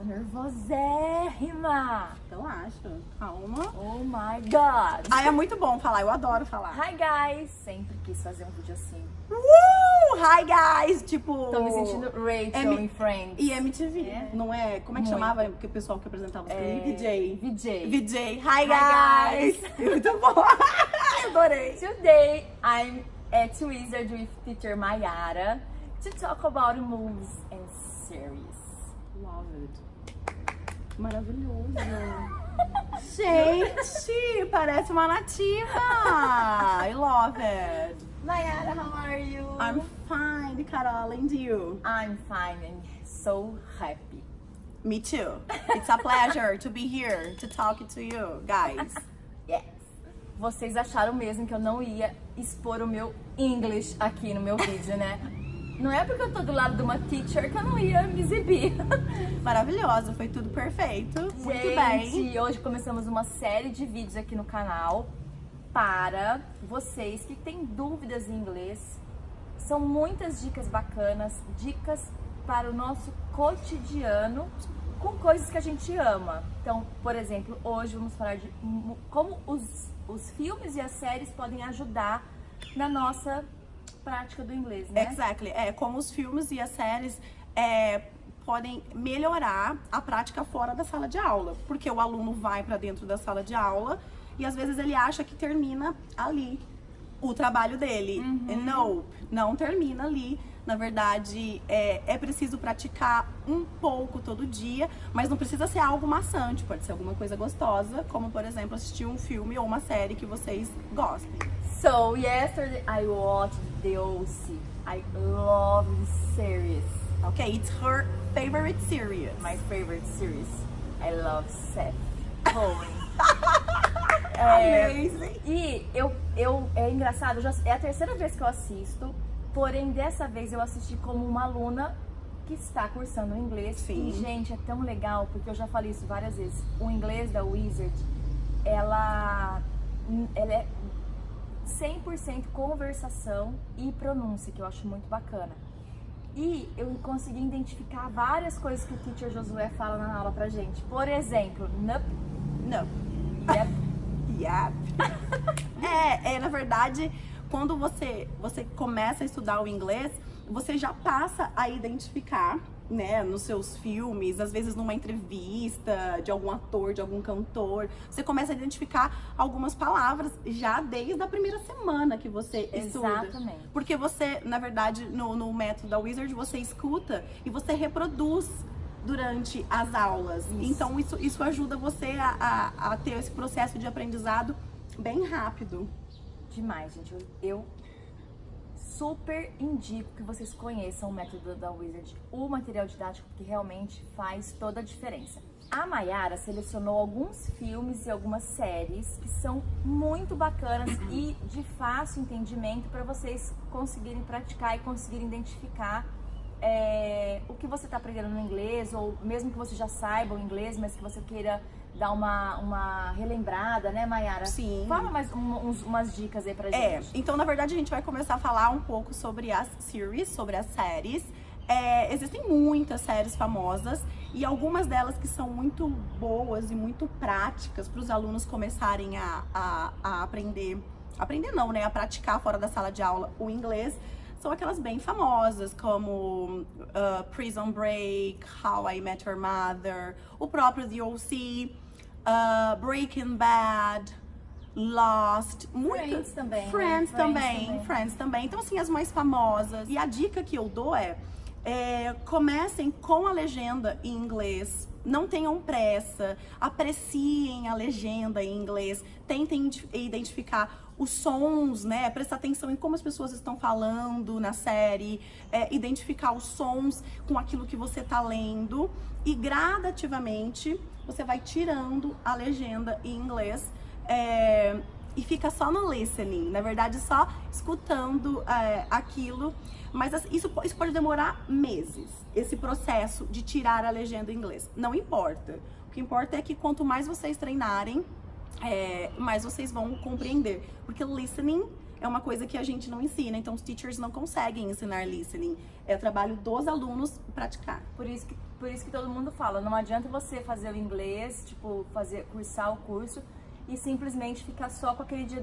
nervosérrima. Relaxa, calma. Oh my God. Ah, é muito bom falar, eu adoro falar. Hi guys, sempre quis fazer um vídeo assim. Hi guys, tipo... Tô me sentindo Rachel em Friends. E MTV, É. não é? Como é que Muito. chamava o pessoal que apresentava os clipes? VJ. VJ. Hi guys. Muito bom. Adorei. Today I'm at Wizard with teacher Mayara to talk about movies and series. Love it. Maravilhoso. Gente, parece uma nativa. I love it. Mayara, how are you? I'm fine, Carol, and you? I'm fine and so happy. Me too. It's a pleasure to be here to talk to you, guys. Yes. Vocês acharam mesmo que eu não ia expor o meu English aqui no meu vídeo, né? Não é porque eu tô do lado de uma teacher que eu não ia me exibir. Maravilhosa, foi tudo perfeito. Muito bem. Gente, hoje começamos uma série de vídeos aqui no canal para vocês que têm dúvidas em inglês. São muitas dicas bacanas, dicas para o nosso cotidiano com coisas que a gente ama. Então, por exemplo, hoje vamos falar de como os filmes e as séries podem ajudar na nossa prática do inglês, né? Exactly. É, como os filmes e as séries podem melhorar a prática fora da sala de aula. Porque o aluno vai para dentro da sala de aula e às vezes ele acha que termina ali o trabalho dele. Não termina ali. Na verdade, é preciso praticar um pouco todo dia, mas não precisa ser algo maçante, pode ser alguma coisa gostosa, como, por exemplo, assistir um filme ou uma série que vocês gostem. So, yesterday I watched The O.C. I love this series. Okay, it's her favorite series. My favorite series. I love Seth Cohen. Amazing. E é engraçado, é a terceira vez que eu assisto, porém dessa vez eu assisti como uma aluna que está cursando inglês. Sim. E, gente, é tão legal, porque eu já falei isso várias vezes. O inglês da Wizard, ela é 100% conversação e pronúncia, que eu acho muito bacana. E eu consegui identificar várias coisas que o teacher Josué fala na aula pra gente. Por exemplo, nup, Não. yep. Yep. Na verdade, quando você começa a estudar o inglês, você já passa a identificar, né, nos seus filmes, às vezes numa entrevista de algum ator, de algum cantor, você começa a identificar algumas palavras já desde a primeira semana que você estuda. Exatamente. Porque você, na verdade, no método da Wizard, você escuta e você reproduz durante as aulas. Isso. Então isso ajuda você a ter esse processo de aprendizado bem rápido. Demais, gente. Eu super indico que vocês conheçam o método da Wizard, o material didático, que realmente faz toda a diferença. A Mayara selecionou alguns filmes e algumas séries que são muito bacanas e de fácil entendimento para vocês conseguirem praticar e conseguirem identificar o que você está aprendendo no inglês, ou mesmo que você já saiba o inglês, mas que você queira dar uma relembrada, né, Mayara? Sim. Fala mais umas dicas aí pra gente. Então, na verdade, a gente vai começar a falar um pouco sobre as series, sobre as séries. Existem muitas séries famosas e algumas delas que são muito boas e muito práticas para os alunos começarem a aprender. Aprender não, né? A praticar fora da sala de aula o inglês. São aquelas bem famosas, como Prison Break, How I Met Your Mother, o próprio The O.C., Breaking Bad, Lost, Friends também. Friends né? também, Friends também. Então, assim, as mais famosas. E a dica que eu dou comecem com a legenda em inglês. Não tenham pressa, apreciem a legenda em inglês, tentem identificar os sons, né? Prestar atenção em como as pessoas estão falando na série, identificar os sons com aquilo que você tá lendo e gradativamente você vai tirando a legenda em inglês e fica só no listening, na verdade só escutando aquilo, mas isso pode demorar meses, esse processo de tirar a legenda em inglês. Não importa, o que importa é que quanto mais vocês treinarem, mais vocês vão compreender, porque listening é uma coisa que a gente não ensina. Então, os teachers não conseguem ensinar listening. É o trabalho dos alunos praticar. Por isso que todo mundo fala, não adianta você fazer o inglês, tipo, cursar o curso e simplesmente ficar só com aquele dia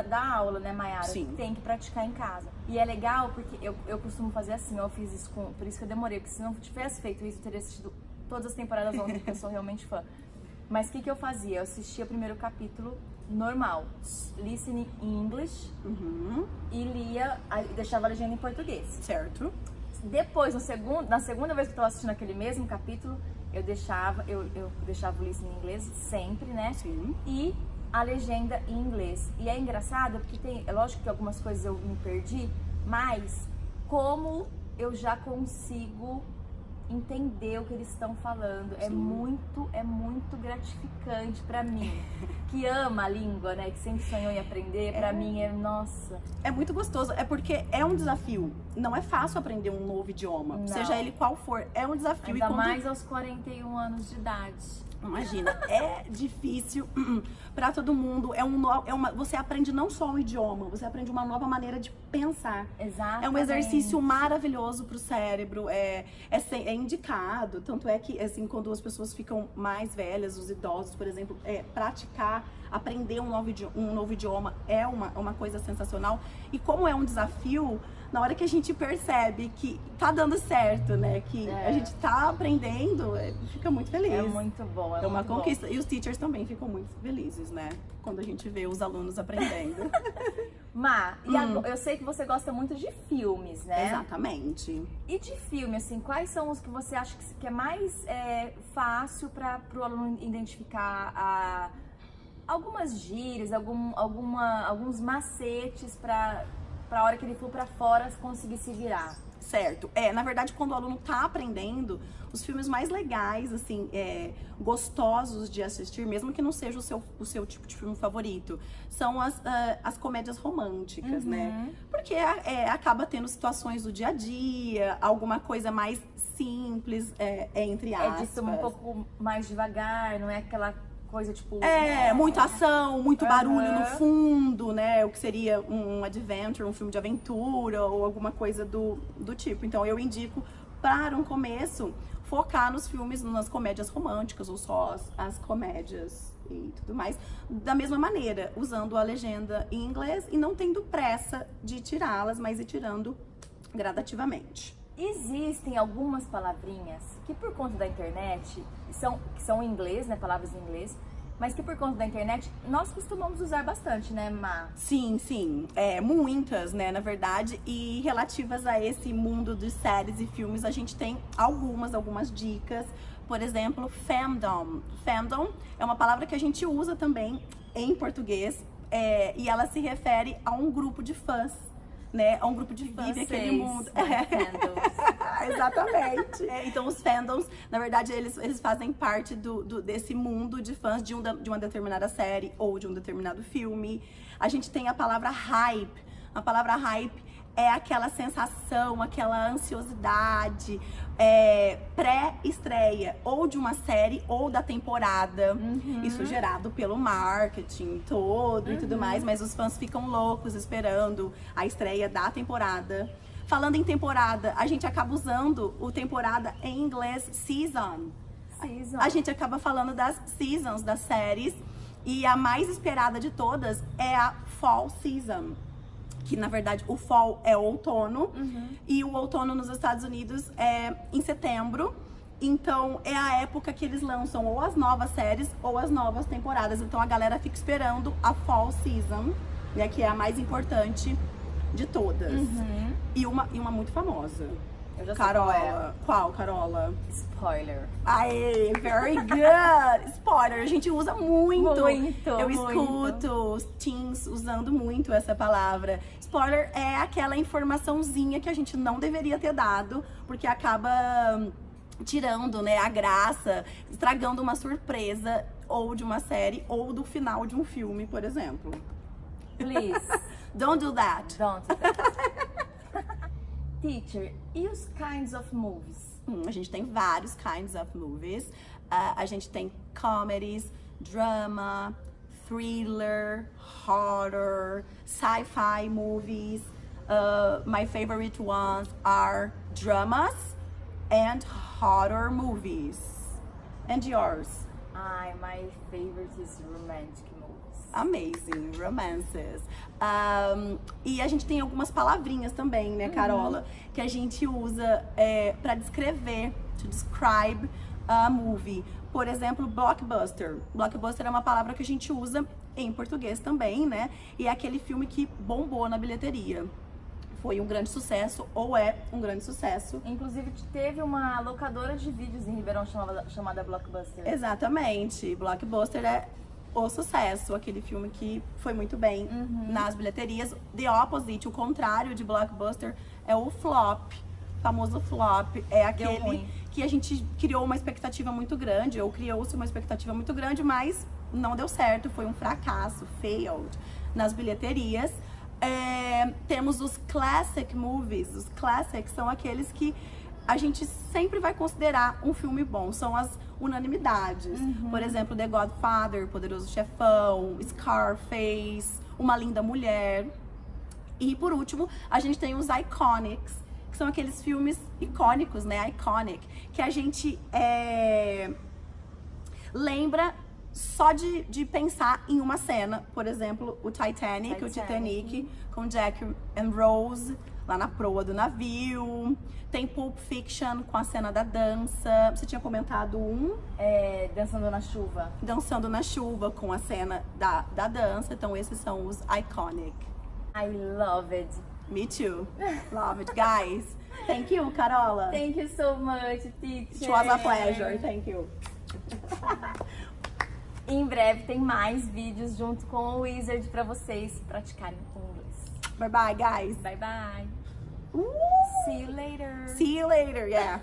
da aula, né, Mayara? Sim. Tem que praticar em casa. E é legal porque eu costumo fazer assim, eu fiz isso por isso que eu demorei, porque se não tivesse feito isso, eu teria assistido todas as temporadas ontem, porque eu sou realmente fã. Mas o que eu fazia? Eu assistia o primeiro capítulo normal, listening in English, e lia, deixava a legenda em português. Certo. Depois, na segunda vez que eu estava assistindo aquele mesmo capítulo, eu deixava o listening em inglês sempre, né? Sim. E a legenda em inglês. E é engraçado porque é lógico que algumas coisas eu me perdi, mas como eu já consigo entender o que eles estão falando, é muito gratificante pra mim, que ama a língua, né, que sempre sonhou em aprender, pra mim nossa. É muito gostoso, é porque é um desafio, não é fácil aprender um novo idioma, Não. seja ele qual for, é um desafio. Ainda mais aos 41 anos de idade. Imagina, é difícil pra todo mundo, você aprende não só um idioma, você aprende uma nova maneira de pensar. Exatamente. É um exercício maravilhoso pro cérebro, é indicado, tanto é que, assim, quando as pessoas ficam mais velhas, os idosos, por exemplo, praticar, aprender um novo idioma é uma coisa sensacional. E como é um desafio, na hora que a gente percebe que tá dando certo, né, que a gente tá aprendendo, fica muito feliz. É muito bom, É uma muito conquista. bom. E os teachers também ficam muito felizes, né, quando a gente vê os alunos aprendendo. Má, e eu sei que você gosta muito de filmes, né? Exatamente. E de filme, assim, quais são os que você acha que é mais fácil para o aluno identificar algumas gírias, alguns macetes para a hora que ele for para fora conseguir se virar? Certo. Na verdade, quando o aluno tá aprendendo, os filmes mais legais, assim, gostosos de assistir, mesmo que não seja o seu tipo de filme favorito, são as comédias românticas, né? Porque acaba tendo situações do dia a dia, alguma coisa mais simples, entre aspas. É dito um pouco mais devagar, não é aquela coisa tipo... muita ação, muito barulho no fundo, né? O que seria um adventure, um filme de aventura ou alguma coisa do tipo. Então eu indico para um começo focar nos filmes, nas comédias românticas ou só as comédias e tudo mais. Da mesma maneira, usando a legenda em inglês e não tendo pressa de tirá-las, mas ir tirando gradativamente. Existem algumas palavrinhas que por conta da internet, que são em inglês, né, palavras em inglês, mas que por conta da internet nós costumamos usar bastante, né, Má? Sim, sim. Muitas, né, na verdade. E relativas a esse mundo de séries e filmes, a gente tem algumas dicas. Por exemplo, fandom. Fandom é uma palavra que a gente usa também em português e ela se refere a um grupo de fãs, né? A um grupo de fãs vive aquele mundo. Exatamente. Então os fandoms, na verdade, eles fazem parte desse mundo de fãs de uma determinada série ou de um determinado filme. A gente tem a palavra hype. A palavra hype é aquela sensação, aquela ansiosidade pré-estreia ou de uma série ou da temporada. Isso gerado pelo marketing todo e tudo mais, mas os fãs ficam loucos esperando a estreia da temporada. Falando em temporada, a gente acaba usando o temporada em inglês season. A gente acaba falando das seasons das séries e a mais esperada de todas é a fall season. Que na verdade o fall é o outono e o outono nos Estados Unidos é em setembro. Então é a época que eles lançam ou as novas séries ou as novas temporadas. Então a galera fica esperando a fall season, né, que é a mais importante de todas. E uma muito famosa. Eu já sei Carola. Qual, Carola? Spoiler. Aê, very good! Spoiler, a gente usa muito. Eu muito. escuto os teens usando muito essa palavra. Spoiler é aquela informaçãozinha que a gente não deveria ter dado, porque acaba tirando, né, a graça, estragando uma surpresa ou de uma série ou do final de um filme, por exemplo. Please. Don't do that. Don't do that. Teacher, e os kinds of movies? A gente tem vários kinds of movies. A gente tem comedies, drama, thriller, horror, sci-fi movies. My favorite ones are dramas and horror movies. And yours? My favorite is romantic movies. Amazing, romances. E a gente tem algumas palavrinhas também, né, Carola? Que a gente usa para descrever, to describe a movie. Por exemplo, blockbuster. Blockbuster é uma palavra que a gente usa em português também, né? E é aquele filme que bombou na bilheteria. Foi um grande sucesso, ou é um grande sucesso. Inclusive, teve uma locadora de vídeos em Ribeirão chamada Blockbuster. Exatamente. Blockbuster é o sucesso, aquele filme que foi muito bem nas bilheterias. The opposite, o contrário de Blockbuster, é o flop. O famoso flop é aquele que a gente criou uma expectativa muito grande, ou criou-se uma expectativa muito grande, mas não deu certo, foi um fracasso, failed, nas bilheterias. Temos os classic movies. Os classics são aqueles que a gente sempre vai considerar um filme bom, são as unanimidades. Por exemplo, The Godfather, Poderoso Chefão, Scarface, Uma Linda Mulher. E por último, a gente tem os iconics, que são aqueles filmes icônicos, né? Iconic, que a gente lembra só de pensar em uma cena. Por exemplo, o Titanic, o Titanic, com Jack and Rose, lá na proa do navio. Tem Pulp Fiction, com a cena da dança. Você tinha comentado Dançando na Chuva. Dançando na Chuva, com a cena da dança. Então esses são os iconic. I love it. Me too. Love it, guys. Thank you, Carola. Thank you so much, teacher. It was a pleasure. Thank you. Em breve tem mais vídeos junto com o Wizard para vocês praticarem o inglês. Bye bye, guys. Bye bye. See you later. See you later, yeah.